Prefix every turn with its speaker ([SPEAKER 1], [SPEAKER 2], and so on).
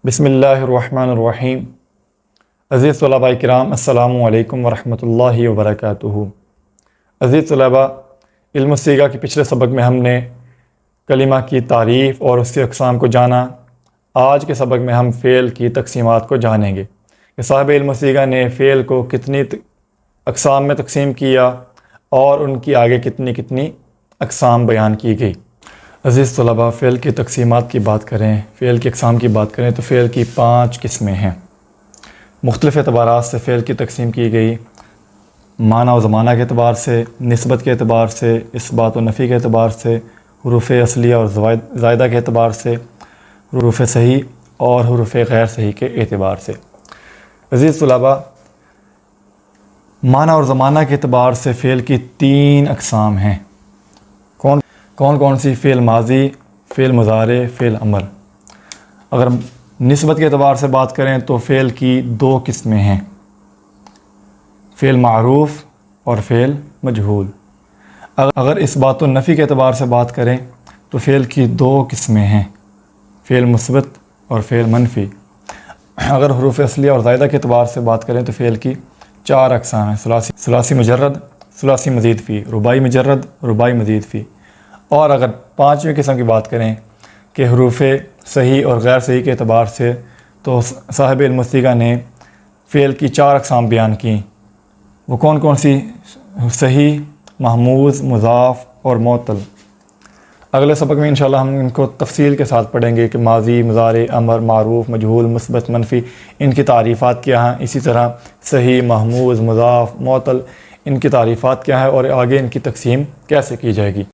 [SPEAKER 1] بسم اللہ الرحمن الرحیم۔ عزیز طلباء کرام، السلام علیکم ورحمۃ اللہ وبرکاتہ۔ عزیز طلباء، علم الصیغہ کے پچھلے سبق میں ہم نے کلمہ کی تعریف اور اس کے اقسام کو جانا۔ آج کے سبق میں ہم فعل کی تقسیمات کو جانیں گے کہ صاحب علم الصیغہ نے فعل کو کتنی اقسام میں تقسیم کیا اور ان کی آگے کتنی کتنی اقسام بیان کی گئی۔ عزیز طلباء، فعل کی تقسیمات کی بات کریں، فعل کی اقسام کی بات کریں تو فعل کی 5 قسمیں ہیں۔ مختلف اعتبارات سے فعل کی تقسیم کی گئی، معنی و زمانہ کے اعتبار سے، نسبت کے اعتبار سے، اثبات و نفی کے اعتبار سے، حروف اصلیہ اور زائدہ کے اعتبار سے، حروف صحیح اور حروف غیر صحیح کے اعتبار سے۔ عزیز طلباء، معنی اور زمانہ کے اعتبار سے فعل کی 3 اقسام ہیں۔ کون کون سی؟ فعل ماضی، فعل مضارع، فعل امر۔ اگر نسبت کے اعتبار سے بات کریں تو فعل کی 2 قسمیں ہیں، فعل معروف اور فعل مجہول۔ اگر اثبات و نفی کے اعتبار سے بات کریں تو فعل کی 2 قسمیں ہیں، فعل مثبت اور فعل منفی۔ اگر حروف اصلیہ اور زائدہ کے اعتبار سے بات کریں تو فعل کی 4 اقسام ہیں، ثلاثی مجرد، ثلاثی مزید فی، رباعی مجرد، رباعی مزید فی۔ اور اگر 5ویں قسم کی بات کریں کہ حروف صحیح اور غیر صحیح کے اعتبار سے تو صاحب علم الصیغہ نے فعل کی 4 اقسام بیان کی۔ وہ کون کون سی؟ صحیح، محموز، مضاف اور معطل۔ اگلے سبق میں انشاءاللہ ہم ان کو تفصیل کے ساتھ پڑھیں گے کہ ماضی، مضارع، امر، معروف، مجہول، مثبت، منفی، ان کی تعریفات کیا ہیں۔ اسی طرح صحیح، محموز، مضاف، معطل، ان کی تعریفات کیا ہیں اور آگے ان کی تقسیم کیسے کی جائے گی۔